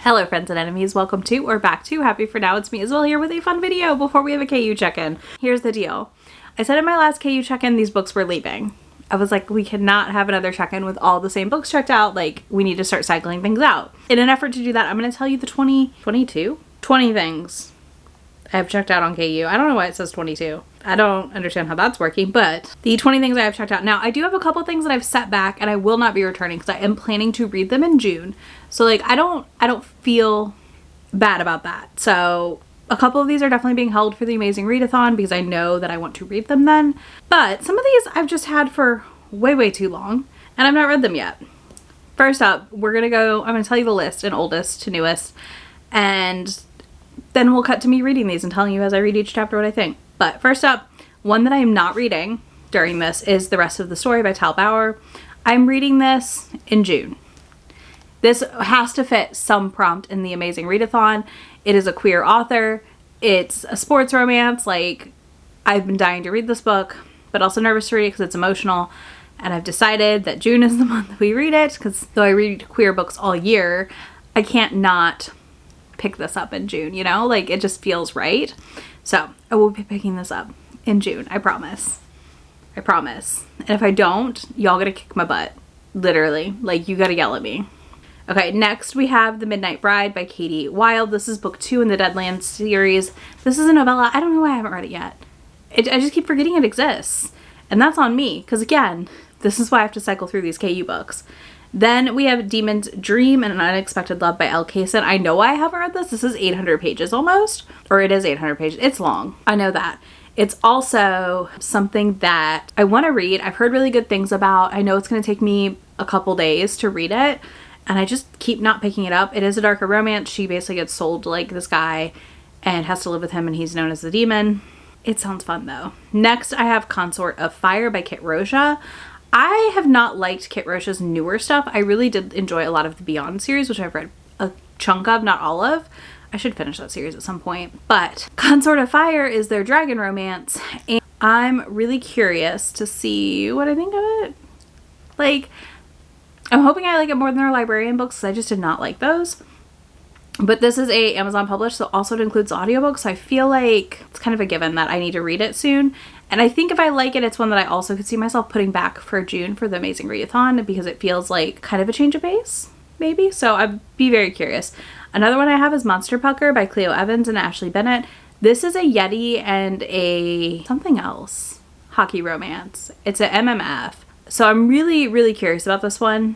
Hello friends and enemies, welcome to or back to Happy For Now. It's me Isabel here with a fun video before we have a KU check-in. Here's the deal. I said in my last KU check-in these books were leaving. I was like, we cannot have another check-in with all the same books checked out. Like, we need to start cycling things out. In an effort to do that, I'm going to tell you the 20 things I have checked out on KU. I don't know why it says 22. I don't understand how that's working, but the 20 things I have checked out. Now, I do have a couple things that I've set back and I will not be returning because I am planning to read them in June. So like, I don't feel bad about that. So a couple of these are definitely being held for the Amazing Readathon because I know that I want to read them then. But some of these I've just had for way too long and I've not read them yet. First up, I'm going to tell you the list in oldest to newest, and then we'll cut to me reading these and telling you as I read each chapter what I think. But first up, one that I am not reading during this is The Rest of the Story by Tal Bauer. I'm reading this in June. This has to fit some prompt in the Amazing Readathon. It is a queer author. It's a sports romance. Like, I've been dying to read this book, but also nervous to read it because it's emotional. And I've decided that June is the month we read it because though I read queer books all year, I can't not pick this up in June, you know? Like, it just feels right. So I will be picking this up in June. I promise. I promise. And if I don't, y'all gotta kick my butt. Literally. Like, you gotta yell at me. Okay, next we have The Midnight Bride by Katie Wilde. This is book 2 in the Deadlands series. This is a novella. I don't know why I haven't read it yet. I just keep forgetting it exists. And that's on me, because again, this is why I have to cycle through these KU books. Then we have Demon's Dream and An Unexpected Love by Elle Kaysen. I know I haven't read this. This is 800 pages almost. Or it is 800 pages. It's long. I know that. It's also something that I want to read. I've heard really good things about. I know it's going to take me a couple days to read it. And I just keep not picking it up. It is a darker romance. She basically gets sold to like this guy and has to live with him and he's known as the demon. It sounds fun though. Next I have Consort of Fire by Kit Rocha. I have not liked Kit Rocha's newer stuff. I really did enjoy a lot of the Beyond series, which I've read a chunk of, not all of. I should finish that series at some point. But Consort of Fire is their dragon romance, and I'm really curious to see what I think of it. Like, I'm hoping I like it more than their librarian books because I just did not like those. But this is a Amazon published, so also it includes audiobooks. So I feel like it's kind of a given that I need to read it soon. And I think if I like it, it's one that I also could see myself putting back for June for the Amazing Readathon because it feels like kind of a change of pace, maybe. So I'd be very curious. Another one I have is Monster Pucker by Cleo Evans and Ashley Bennett. This is a Yeti and a something else hockey romance. It's an MMF. So I'm really curious about this one.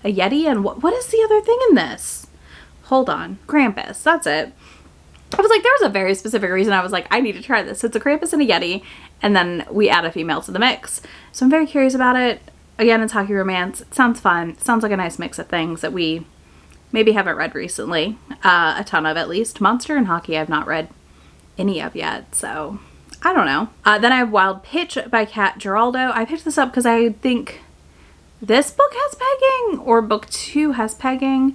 A Yeti and what is the other thing in this? Hold on. Krampus. That's it. I was like, there was a very specific reason I was like, I need to try this. It's a Krampus and a Yeti, and then we add a female to the mix. So I'm very curious about it. Again, it's hockey romance. It sounds fun. It sounds like a nice mix of things that we maybe haven't read recently. A ton of, at least. Monster and hockey I've not read any of yet, so I don't know. Then I have Wild Pitch by Kat Giraldo. I picked this up because I think this book has pegging, or book 2 has pegging.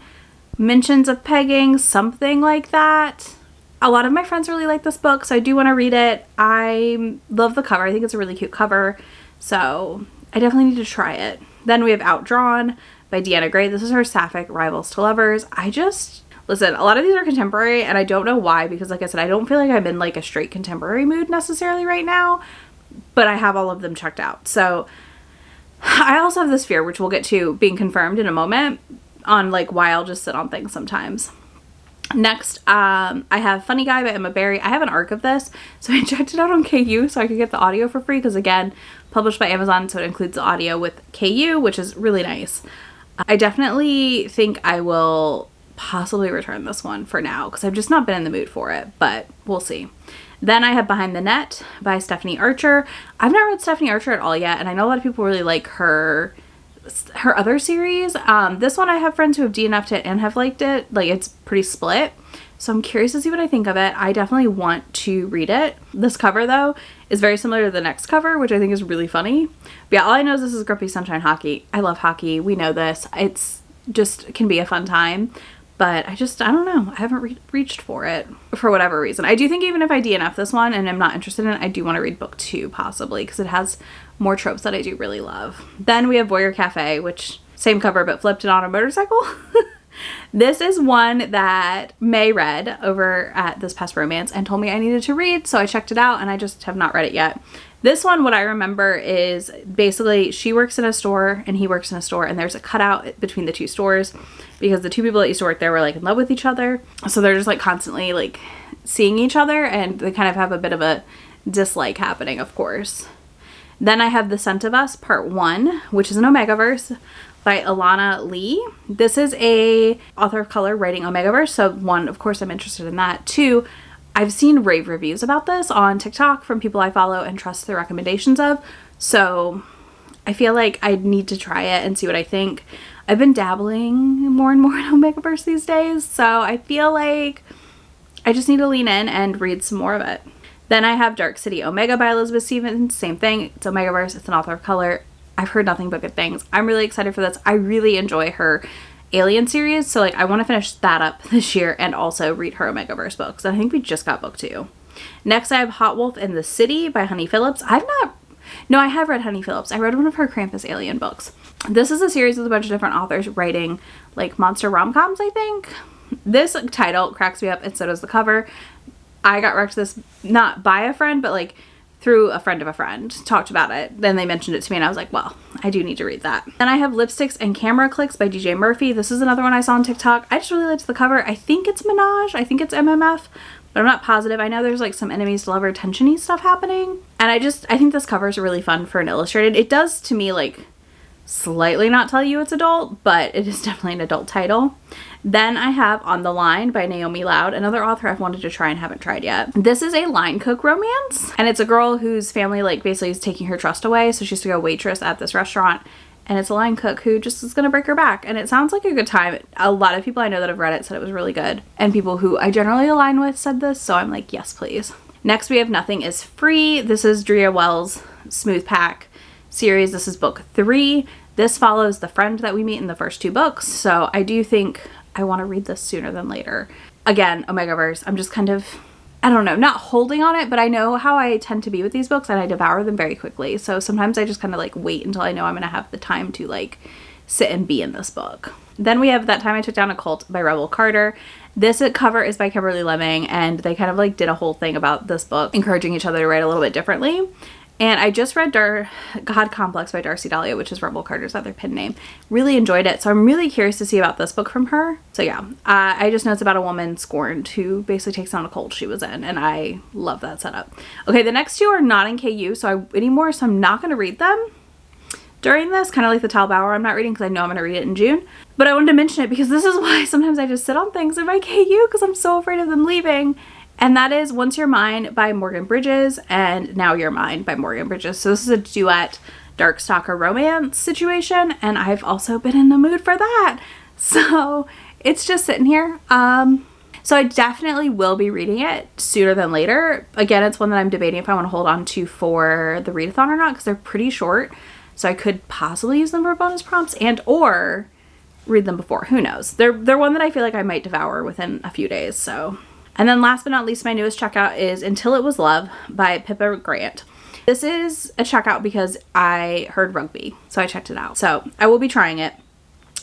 Mentions of pegging, something like that. A lot of my friends really like this book, so I do want to read it. I love the cover. I think it's a really cute cover, so I definitely need to try it. Then we have Outdrawn by Deanna Gray. This is her sapphic rivals to lovers. Listen, a lot of these are contemporary, and I don't know why, because like I said, I don't feel like I'm in like a straight contemporary mood necessarily right now, but I have all of them checked out. So I also have this fear, which we'll get to being confirmed in a moment, on like why I'll just sit on things sometimes. Next, I have Funny Guy by Emma Barry. I have an arc of this, so I checked it out on KU so I could get the audio for free because, again, published by Amazon, so it includes the audio with KU, which is really nice. I definitely think I will possibly return this one for now because I've just not been in the mood for it, but we'll see. Then I have Behind the Net by Stephanie Archer. I've not read Stephanie Archer at all yet, and I know a lot of people really like her other series. This one I have friends who have DNF'd it and have liked it. Like, it's pretty split. So I'm curious to see what I think of it. I definitely want to read it. This cover though is very similar to the next cover, which I think is really funny. But yeah, all I know is this is Grumpy Sunshine Hockey. I love hockey. We know this. It's just can be a fun time. But I don't know. I haven't reached for it for whatever reason. I do think even if I DNF this one and I'm not interested in it, I do want to read book 2 possibly because it has more tropes that I do really love. Then we have Voyeur Cafe, which same cover but flipped it on a motorcycle. This is one that May read over at This Past Romance and told me I needed to read, so I checked it out and I just have not read it yet. This one, what I remember is basically she works in a store and he works in a store, and there's a cutout between the two stores because the two people that used to work there were like in love with each other. So they're just like constantly like seeing each other, and they kind of have a bit of a dislike happening, of course. Then I have The Scent of Us Part 1, which is an omegaverse by Alana Lee. This is a author of color writing omegaverse, so one, of course I'm interested in that. Two, I've seen rave reviews about this on TikTok from people I follow and trust the recommendations of, so I feel like I need to try it and see what I think. I've been dabbling more and more in omegaverse these days, so I feel like I just need to lean in and read some more of it. Then I have Dark City Omega by Elizabeth Stevens. Same thing. It's omegaverse. It's an author of color. I've heard nothing but good things. I'm really excited for this. I really enjoy her Alien series, so like I want to finish that up this year and also read her omegaverse books. I think we just got book 2. Next I have Hot Wolf in the City by Honey Phillips. I have read Honey Phillips. I read one of her Krampus Alien books. This is a series with a bunch of different authors writing like monster rom-coms, I think. This title cracks me up, and so does the cover. I got wrecked this not by a friend, but like through a friend of a friend talked about it. Then they mentioned it to me and I was like, well, I do need to read that. Then I have Lipsticks and Camera Clicks by DJ Murphy. This is another one I saw on TikTok. I just really liked the cover. I think it's Minaj. I think it's MMF, but I'm not positive. I know there's like some enemies to lover tensiony stuff happening. And I think this cover is really fun for an illustrated. It does to me like slightly not tell you it's adult, but it is definitely an adult title. Then I have On the Line by Naomi Loud, another author I've wanted to try and haven't tried yet. This is a line cook romance, and it's a girl whose family like basically is taking her trust away, so she has to go waitress at this restaurant, and it's a line cook who just is gonna break her back, and it sounds like a good time. A lot of people I know that have read it said it was really good, and people who I generally align with said this, so I'm like, yes please. Next we have Nothing is Free. This is Drea Wells' Smooth Pack series. This is book 3. This follows the friend that we meet in the first 2 books, so I do think I want to read this sooner than later. Again, omegaverse. I'm just kind of, I don't know, not holding on it, but I know how I tend to be with these books and I devour them very quickly. So sometimes I just kind of like wait until I know I'm going to have the time to like sit and be in this book. Then we have That Time I Took Down a Cult by Rebel Carter. This cover is by Kimberly Lemming, and they kind of like did a whole thing about this book, encouraging each other to write a little bit differently. And I just read God Complex by Darcy Dahlia, which is Rebel Carter's other pen name. Really enjoyed it, so I'm really curious to see about this book from her. So yeah, I just know it's about a woman scorned who basically takes on a cult she was in, and I love that setup. Okay, the next 2 are not in KU anymore, so I'm not going to read them during this, kind of like the Tal Bauer I'm not reading because I know I'm going to read it in June. But I wanted to mention it because this is why sometimes I just sit on things in my KU because I'm so afraid of them leaving. And that is Once You're Mine by Morgan Bridges and Now You're Mine by Morgan Bridges. So this is a duet Darkstalker romance situation, and I've also been in the mood for that. So it's just sitting here. So I definitely will be reading it sooner than later. Again, it's one that I'm debating if I want to hold on to for the readathon or not because they're pretty short. So I could possibly use them for bonus prompts and or read them before. Who knows? They're one that I feel like I might devour within a few days. So. And then last but not least, my newest checkout is Until It Was Love by Pippa Grant. This is a checkout because I heard rugby, so I checked it out. So I will be trying it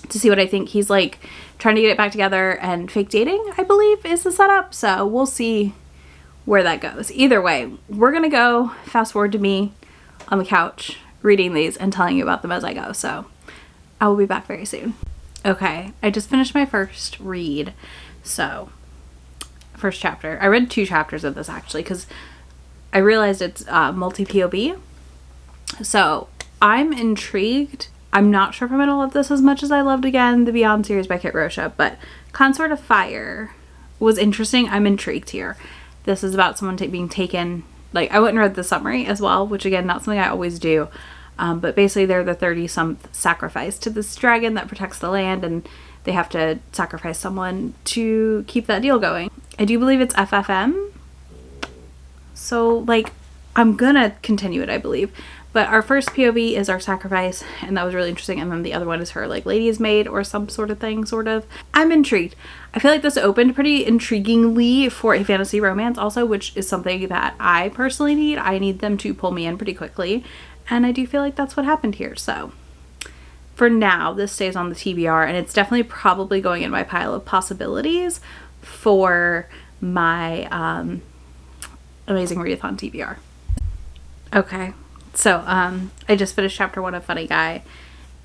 to see what I think. He's like trying to get it back together and fake dating, I believe, is the setup. So we'll see where that goes. Either way, we're going to go fast forward to me on the couch reading these and telling you about them as I go. So I will be back very soon. Okay, I just finished my first read. So first chapter. I read 2 chapters of this actually because I realized it's multi-POV. So I'm intrigued. I'm not sure if I'm going to love this as much as I loved, again, the Beyond series by Kit Rocha, but Consort of Fire was interesting. I'm intrigued here. This is about someone being taken, like I went and read the summary as well, which again, not something I always do. But basically they're the 30-something sacrifice to this dragon that protects the land, and they have to sacrifice someone to keep that deal going. I do believe it's FFM. So like, I'm gonna continue it, I believe. But our first POV is our sacrifice, and that was really interesting. And then the other one is her like lady's maid or some sort of thing, sort of. I'm intrigued. I feel like this opened pretty intriguingly for a fantasy romance also, which is something that I personally need. I need them to pull me in pretty quickly. And I do feel like that's what happened here. So for now, this stays on the TBR, and it's definitely probably going in my pile of possibilities for my Amazing Readathon TBR. Okay, so I just finished chapter 1 of Funny Guy,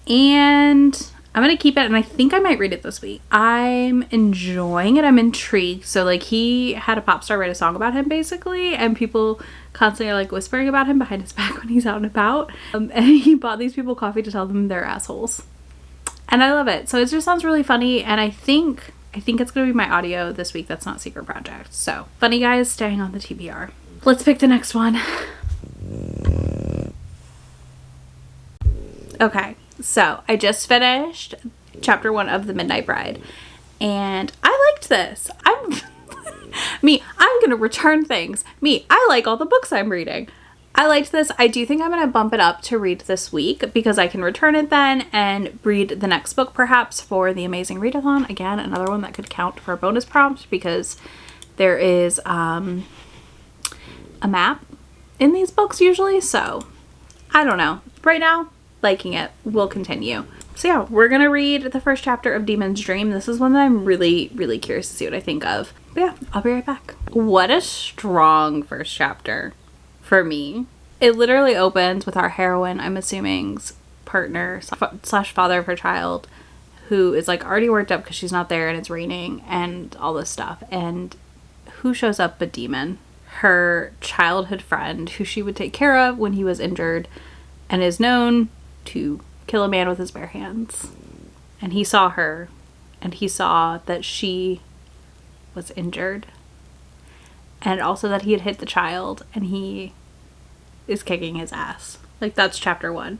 and I'm gonna keep it, and I think I might read it this week. I'm enjoying it. I'm intrigued. So like, he had a pop star write a song about him basically, and people constantly are like whispering about him behind his back when he's out and about. And he bought these people coffee to tell them they're assholes, and I love it. So it just sounds really funny, and I think it's gonna be my audio this week. That's not Secret Project. So Funny Guy is staying on the TBR. Let's pick the next one. Okay. So I just finished chapter 1 of The Midnight Bride, and I liked this. I'm gonna return things. I like all the books I'm reading. I liked this. I do think I'm gonna bump it up to read this week because I can return it then and read the next book perhaps for the Amazing Readathon. Again, another one that could count for a bonus prompt because there is a map in these books usually, so I don't know. Right now, liking it. We'll continue. So yeah, we're gonna read the first chapter of Demon's Dream. This is one that I'm really, really curious to see what I think of. But yeah, I'll be right back. What a strong first chapter for me. It literally opens with our heroine, I'm assuming's partner slash father of her child, who is like already worked up because she's not there and it's raining and all this stuff. And who shows up but Demon, her childhood friend who she would take care of when he was injured and is known to kill a man with his bare hands. And he saw her, and he saw that she was injured, and also that he had hit the child, and he is kicking his ass. Like, that's chapter 1.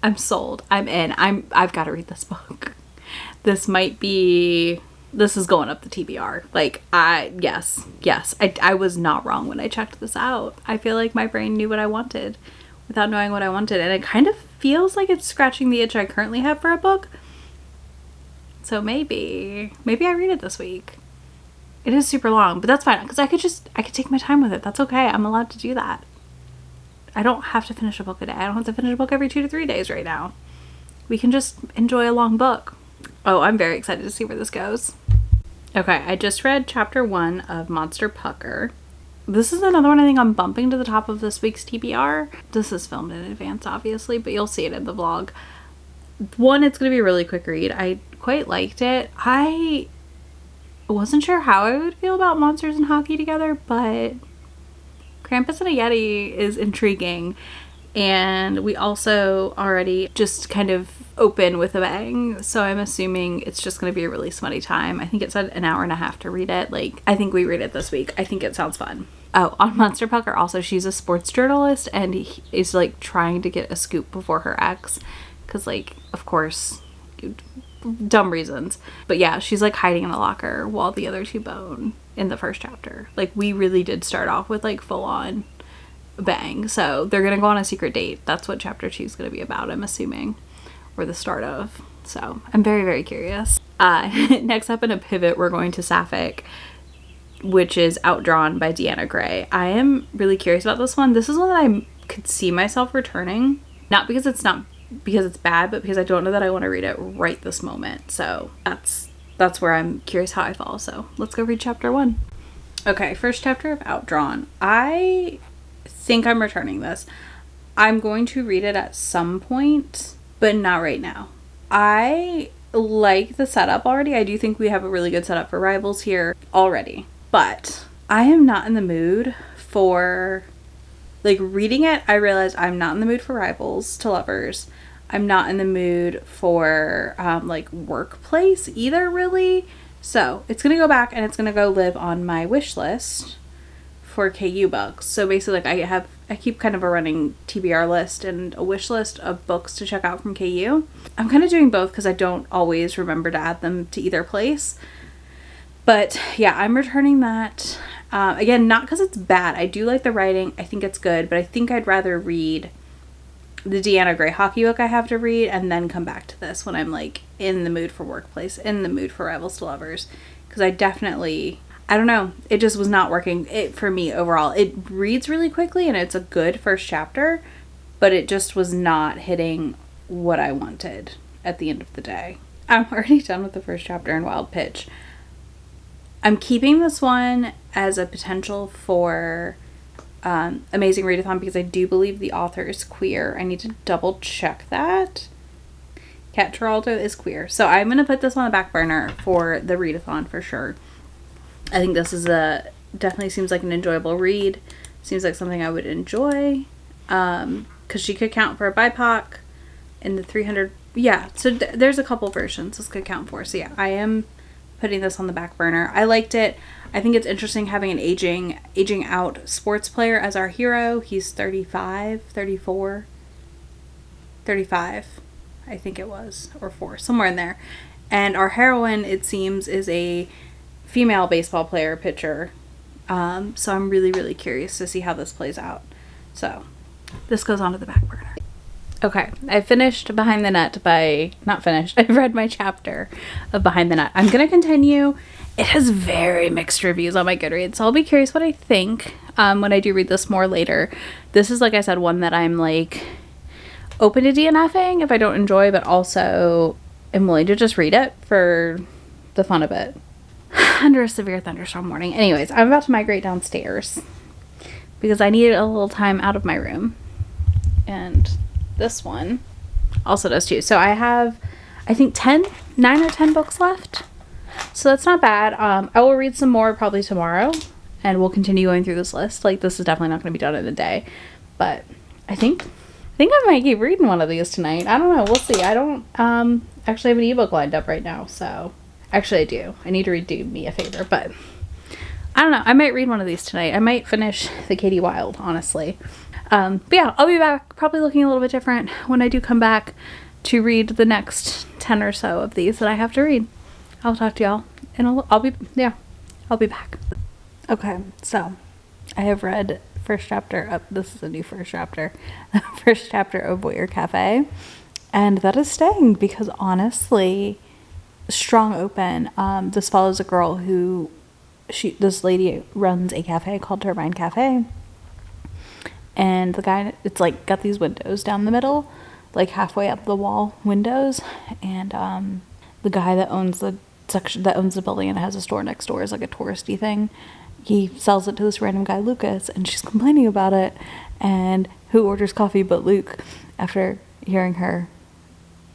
I'm sold. I'm in. I've got to read this book. This is going up the TBR. Like, yes. I was not wrong when I checked this out. I feel like my brain knew what I wanted without knowing what I wanted, and it kind of feels like it's scratching the itch I currently have for a book. So maybe I read it this week. It is super long, but that's fine because I could take my time with it. That's okay. I'm allowed to do that. I don't have to finish a book a day. I don't have to finish a book every 2 to 3 days right now. We can just enjoy a long book. Oh, I'm very excited to see where this goes. Okay, I just read chapter 1 of Monster Pucker. This is another one I think I'm bumping to the top of this week's TBR. This is filmed in advance, obviously, but you'll see it in the vlog. One, it's going to be a really quick read. I quite liked it. I wasn't sure how I would feel about monsters and hockey together, but Krampus and a Yeti is intriguing. And we also already just kind of open with a bang, so I'm assuming it's just going to be a really smutty time. I think it said an hour and a half to read it. Like, I think we read it this week. I think it sounds fun. Oh, on Monster Pucker also, she's a sports journalist, and he is like trying to get a scoop before her ex, because like, of course, dumb reasons. But yeah, she's like hiding in a locker while the other two bone in the first chapter. Like, we really did start off with like full on bang. So they're gonna go on a secret date. That's what chapter 2 is gonna be about, I'm assuming, or the start of. So I'm very, very curious. Next up in a pivot, we're going to Sapphic, which is Outdrawn by Deanna Gray. I am really curious about this one. This is one that I could see myself returning, not because it's bad, but because I don't know that I want to read it right this moment. So that's where I'm curious how I fall. So let's go read chapter 1. Okay, first chapter of Outdrawn. I think I'm returning this. I'm going to read it at some point, but not right now. I like the setup already. I do think we have a really good setup for rivals here already, but I am not in the mood for, like, reading it. I realized I'm not in the mood for rivals to lovers. I'm not in the mood for like workplace either, really. So it's gonna go back and it's gonna go live on my wish list for KU books. So basically, like, I keep kind of a running TBR list and a wish list of books to check out from KU. I'm kind of doing both because I don't always remember to add them to either place. But yeah, I'm returning that. Again, not because it's bad. I do like the writing. I think it's good, but I think I'd rather read the Deanna Gray hockey book I have to read and then come back to this when I'm like in the mood for workplace, in the mood for rivals to lovers. Because I don't know, it just was not working for me overall. It reads really quickly and it's a good first chapter, but it just was not hitting what I wanted. at the end of the day. I'm already done with the first chapter in Wild Pitch. I'm keeping this one as a potential for Amazing Readathon because I do believe the author is queer. I need to double check that. Kat Geraldo is queer. So I'm going to put this on the back burner for the readathon for sure. I think this is definitely seems like an enjoyable read. Seems like something I would enjoy. Because she could count for a BIPOC in the 300. Yeah, so there's a couple versions this could count for. So yeah, I am putting this on the back burner. I liked it. I think it's interesting having an aging out sports player as our hero. He's 35, 34, 35, I think it was, or 4, somewhere in there. And our heroine, it seems, is a female baseball player, pitcher. So I'm really, really curious to see how this plays out. So this goes on to the back burner. Okay, I finished Behind the Net not finished, I've read my chapter of Behind the Net. I'm going to continue. It has very mixed reviews on my Goodreads, so I'll be curious what I think when I do read this more later. This is, like I said, one that I'm like open to DNFing if I don't enjoy, but also am willing to just read it for the fun of it. Under a severe thunderstorm warning. Anyways, I'm about to migrate downstairs because I needed a little time out of my room. And this one also does too. So I have, I think 9 or 10 books left. So that's not bad. I will read some more probably tomorrow and we'll continue going through this list. Like, this is definitely not going to be done in a day, but I think I might keep reading one of these tonight. I don't know. We'll see. I don't actually have an ebook lined up right now. So actually I do. I need to do me a favor, but I don't know. I might read one of these tonight. I might finish the Katie Wilde, honestly. But yeah, I'll be back probably looking a little bit different when I do come back to read the next 10 or so of these that I have to read. I'll talk to y'all and I'll be back. Okay, so I have read first chapter of, this is a new first chapter, first chapter of Voyeur Cafe, and that is staying because honestly, strong open. This follows a girl who this lady runs a cafe called Turbine Cafe, and the guy, it's like got these windows down the middle, like halfway up the wall windows, and the guy that owns the section that owns the building and has a store next door is like a touristy thing. He sells it to this random guy, Lucas, and she's complaining about it, and who orders coffee but Luke after hearing her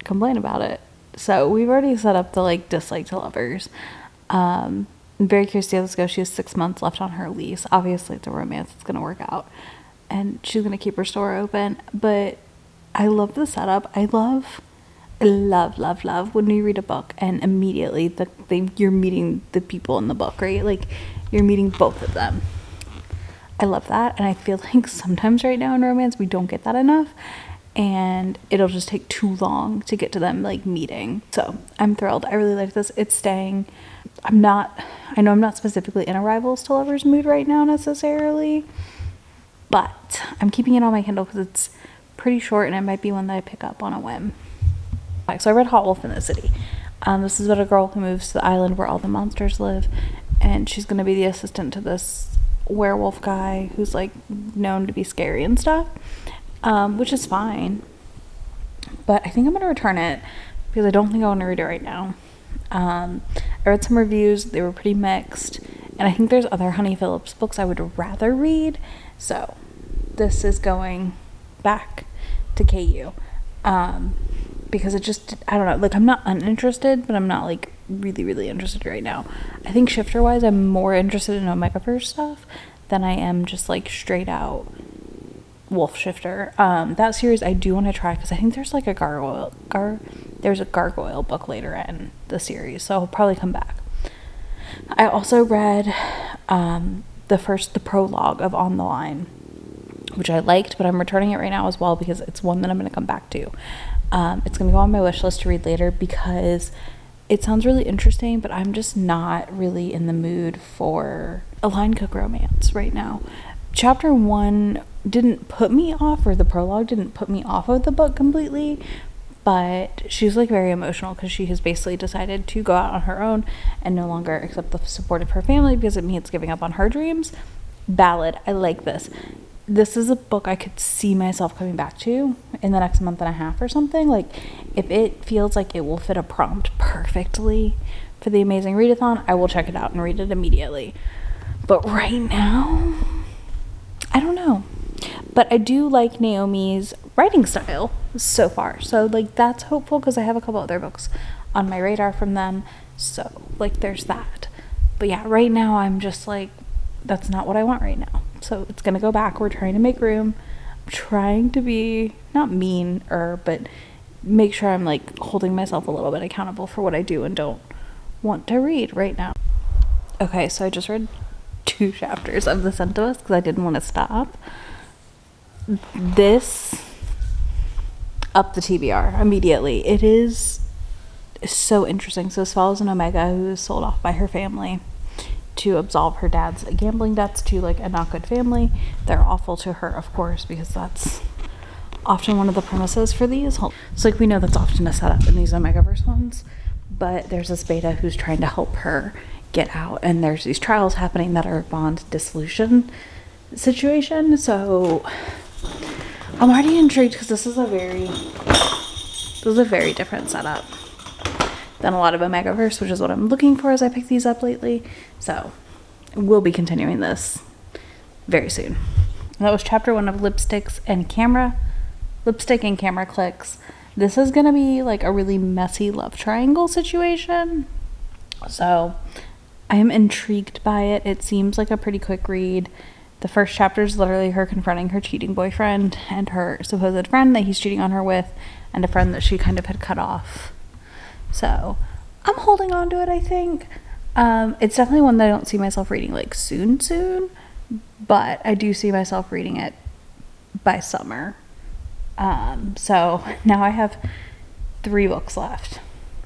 complain about it. So we've already set up the like dislike to lovers. I'm very curious to see how this goes. She has 6 months left on her lease. Obviously it's a romance, it's gonna work out, and she's gonna keep her store open. But I love the setup. I love when you read a book and immediately you're meeting the people in the book, right? Like you're meeting both of them. I love that, and I feel like sometimes right now in romance we don't get that enough, and it'll just take too long to get to them like meeting. So I'm thrilled. I really like this. It's staying. I know I'm not specifically in a rivals to lovers mood right now necessarily, but I'm keeping it on my Kindle because it's pretty short and it might be one that I pick up on a whim. So I read Hot Wolf in the City. This is about a girl who moves to the island where all the monsters live, and she's going to be the assistant to this werewolf guy who's like known to be scary and stuff, which is fine. But I think I'm going to return it because I don't think I want to read it right now. I read some reviews. They were pretty mixed, and I think there's other Honey Phillips books I would rather read. So this is going back to KU. Because it just, I don't know, like I'm not uninterested, but I'm not like really, really interested right now. I think shifter wise, I'm more interested in omegaverse stuff than I am just like straight out wolf shifter. That series I do want to try because I think there's like a there's a gargoyle book later in the series, so I'll probably come back. I also read the prologue of On the Line, which I liked, but I'm returning it right now as well because it's one that I'm going to come back to. It's going to go on my wish list to read later because it sounds really interesting, but I'm just not really in the mood for a line cook romance right now. Chapter 1 didn't put me off, or the prologue didn't put me off of the book completely, but she's like very emotional because she has basically decided to go out on her own and no longer accept the support of her family because it means giving up on her dreams. Ballad. I like this. this is a book I could see myself coming back to in the next month and a half or something. Like, if it feels like it will fit a prompt perfectly for the Amazing Readathon, I will check it out and read it immediately. But right now, I don't know. But I do like Naomi's writing style so far. So, like, that's hopeful because I have a couple other books on my radar from them. So, like, there's that. But yeah, right now I'm just like, that's not what I want right now. So it's going to go back. We're trying to make room. I'm trying to be not meaner, but make sure I'm like holding myself a little bit accountable for what I do and don't want to read right now. Okay, so I just read 2 chapters of The Scent of Us because I didn't want to stop. This upped the TBR immediately. It is so interesting. So this follows an Omega who is sold off by her family to absolve her dad's gambling debts to like a not good family. They're awful to her, of course, because that's often one of the premises for these. So like we know that's often a setup in these Omegaverse ones, but there's this beta who's trying to help her get out, and there's these trials happening that are a bond dissolution situation. So I'm already intrigued because this is a very different setup than a lot of Omegaverse, which is what I'm looking for as I pick these up lately. So we'll be continuing this very soon. That was chapter 1 of Lipstick and Camera Clicks. This is gonna be like a really messy love triangle situation. So I am intrigued by it. It seems like a pretty quick read. The first chapter is literally her confronting her cheating boyfriend and her supposed friend that he's cheating on her with, and a friend that she kind of had cut off. So I'm holding on to it, I think. It's definitely one that I don't see myself reading like soon, but I do see myself reading it by summer. So now I have 3 books left.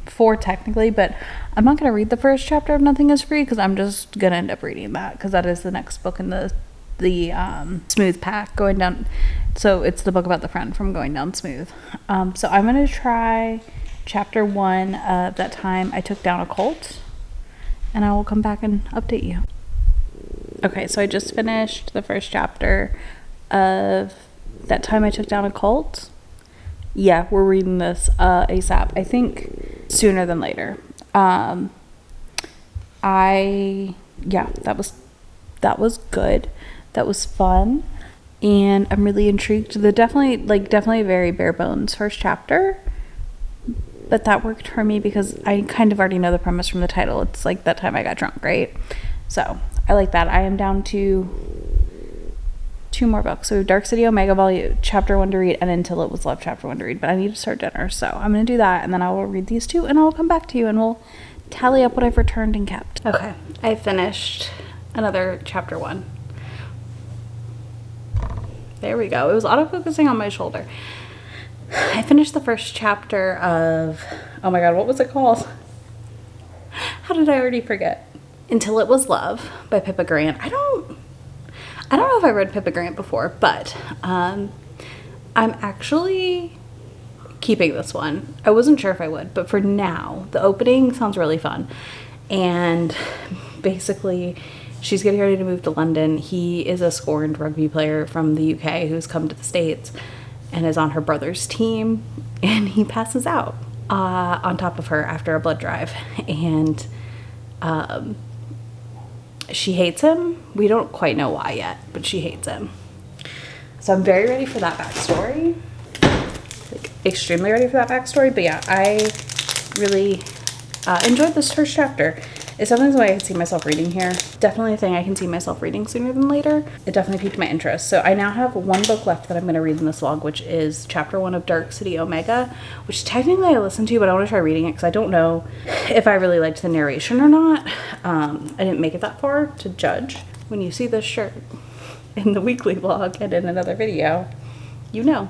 4 technically, but I'm not going to read the first chapter of Nothing Is Free because I'm just going to end up reading that because that is the next book in the Smooth pack going down. So it's the book about the friend from Going Down Smooth. So I'm going to try chapter 1 of That Time I Took Down a Cult, and I will come back and update you. Okay, so I just finished the first chapter of That Time I Took Down a Cult. Yeah, we're reading this ASAP. I think sooner than later. That was good. That was fun, and I'm really intrigued. Definitely very bare bones first chapter. But that worked for me because I kind of already know the premise from the title. It's like That Time I Got Drunk, right? So I like that. I am down to 2 more books. So Dark City Omega Volume Chapter 1 to read, and Until It Was Love Chapter 1 to read. But I need to start dinner, so I'm going to do that, and then I will read these 2, and I will come back to you, and we'll tally up what I've returned and kept. Okay, I finished another Chapter 1. There we go. It was autofocusing on my shoulder. I finished the first chapter of, oh my god, what was it called? How did I already forget? Until It Was Love by Pippa Grant. I don't know if I read Pippa Grant before, but I'm actually keeping this one. I wasn't sure if I would, but for now, the opening sounds really fun. And basically, she's getting ready to move to London. He is a scorned rugby player from the UK who's come to the States and is on her brother's team, and he passes out on top of her after a blood drive, and she hates him. We don't quite know why yet, but she hates him. So I'm very ready for that backstory, like extremely ready for that backstory. But yeah, I really enjoyed this first chapter. It's definitely something I can see myself reading here. Definitely a thing I can see myself reading sooner than later. It definitely piqued my interest. So I now have 1 book left that I'm going to read in this vlog, which is chapter 1 of Dark City Omega, which technically I listened to, but I want to try reading it because I don't know if I really liked the narration or not. I didn't make it that far to judge. When you see this shirt in the weekly vlog and in another video, you know.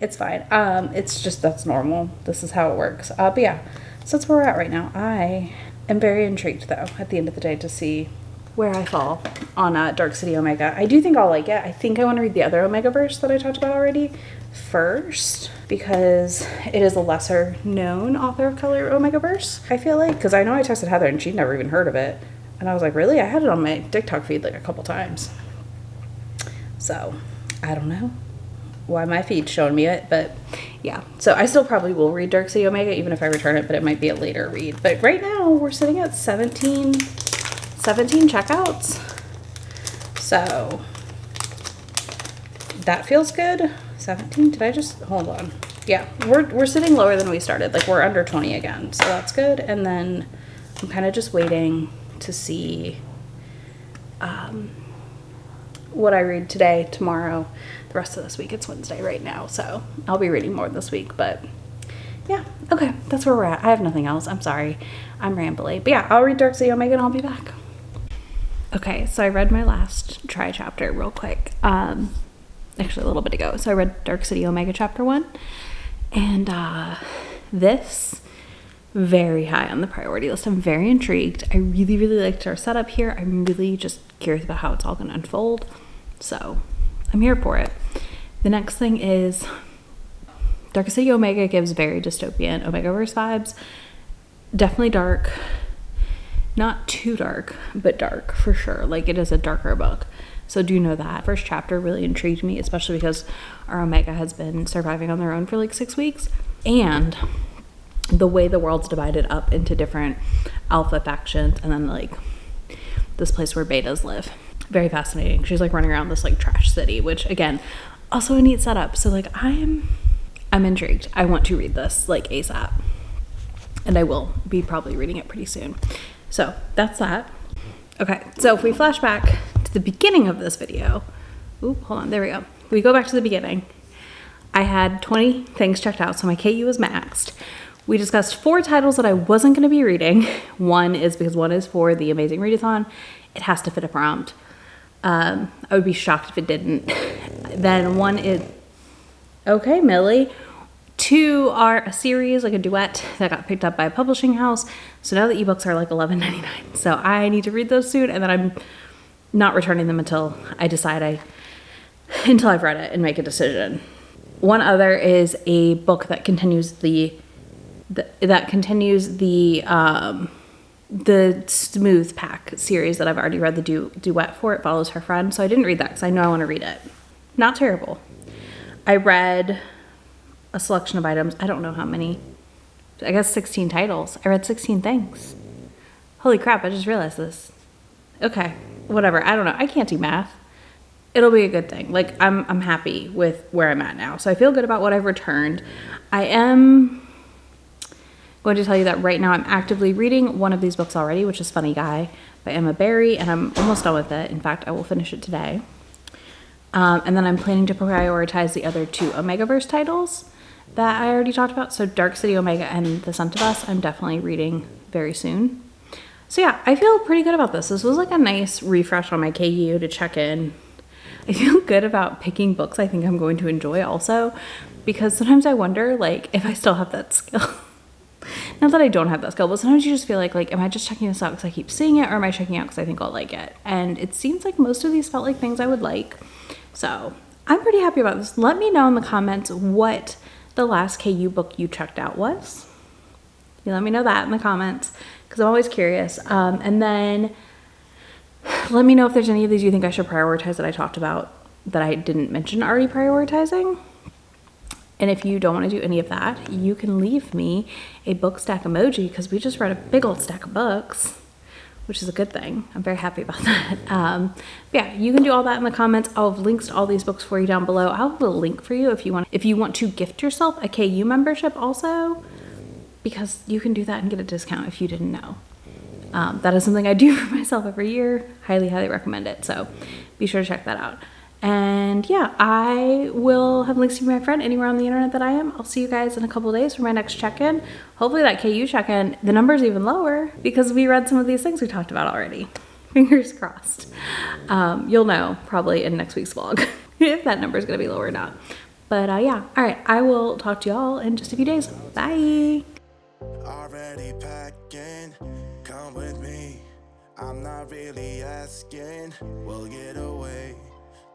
It's fine. It's just, that's normal. This is how it works. But yeah. So that's where we're at right now. I am very intrigued, though, at the end of the day, to see where I fall on Dark City Omega. I do think I'll like it. I think I want to read the other Omegaverse that I talked about already first, because it is a lesser known author of color Omegaverse, I feel like. Because I know I texted Heather and she'd never even heard of it. And I was like, really? I had it on my TikTok feed like a couple times. So I don't know why my feed's showing me it, but yeah. So I still probably will read Dark City Omega even if I return it, but it might be a later read. But right now we're sitting at 17 checkouts. So that feels good. 17, did I just, hold on. Yeah, we're sitting lower than we started. Like we're under 20 again, so that's good. And then I'm kind of just waiting to see what I read today, tomorrow, the rest of this week. It's Wednesday right now, so I'll be reading more this week, but yeah, okay, that's where we're at. I have nothing else. I'm sorry, I'm rambling, but yeah, I'll read Dark City Omega and I'll be back. Okay, so I read my last try chapter real quick, actually a little bit ago. So I read Dark City Omega chapter 1, and this, very high on the priority list. I'm very intrigued. I really, really liked our setup here. I'm really just curious about how it's all going to unfold. So I'm here for it. The next thing is Dark City Omega gives very dystopian omegaverse vibes. Definitely dark. Not too dark, but dark for sure. Like it is a darker book. So do know that. First chapter really intrigued me, especially because our Omega has been surviving on their own for like 6 weeks. And the way the world's divided up into different alpha factions and then like this place where betas live. Very fascinating. She's like running around this like trash city, which again, also a neat setup. So like I'm intrigued. I want to read this like ASAP. And I will be probably reading it pretty soon. So that's that. Okay, so if we flash back to the beginning of this video, hold on, there we go. We go back to the beginning. I had 20 things checked out, so my KU was maxed. We discussed 4 titles that I wasn't going to be reading. One is for the Amazing Readathon. It has to fit a prompt. I would be shocked if it didn't. Then one is, okay, Millie. 2 are a series, like a duet that got picked up by a publishing house. So now the ebooks are like $11.99. So I need to read those soon, and then I'm not returning them until I've read it and make a decision. One other is a book that continues the Smooth Pack series that I've already read the duet for. It follows her friend. So I didn't read that because I know I want to read it. Not terrible. I read a selection of items. I don't know how many. I guess 16 titles. I read 16 things. Holy crap, I just realized this. Okay, whatever. I don't know. I can't do math. It'll be a good thing. Like I'm happy with where I'm at now. So I feel good about what I've returned. I am going to tell you that right now I'm actively reading one of these books already, which is Funny Guy by Emma Barry, and I'm almost done with it. In fact, I will finish it today. And then I'm planning to prioritize the other 2 Omegaverse titles that I already talked about. So Dark City Omega and The Scent of Us, I'm definitely reading very soon. So yeah, I feel pretty good about this. This was like a nice refresh on my KU to check in. I feel good about picking books I think I'm going to enjoy also, because sometimes I wonder like if I still have that skill. Not that I don't have that skill, but sometimes you just feel like am I just checking this out because I keep seeing it, or am I checking out because I think I'll like it? And it seems like most of these felt like things I would like. So I'm pretty happy about this. Let me know in the comments what the last KU book you checked out was. You let me know that in the comments because I'm always curious. And then let me know if there's any of these you think I should prioritize that I talked about that I didn't mention already prioritizing. And if you don't want to do any of that, you can leave me a book stack emoji because we just read a big old stack of books, which is a good thing. I'm very happy about that. Yeah, you can do all that in the comments. I'll have links to all these books for you down below. I'll have a link for you if you want to gift yourself a KU membership also, because you can do that and get a discount if you didn't know. That is something I do for myself every year. Highly, highly recommend it. So be sure to check that out. And yeah, I will have links to my friend anywhere on the internet that I am. I'll see you guys in a couple of days for my next check-in. Hopefully that KU check-in, the number's even lower because we read some of these things we talked about already. Fingers crossed. You'll know probably in next week's vlog if that number is going to be lower or not. But yeah, all right, I will talk to y'all in just a few days. Bye. Already packing, come with me. I'm not really asking. We'll get away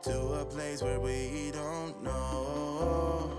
to a place where we don't know.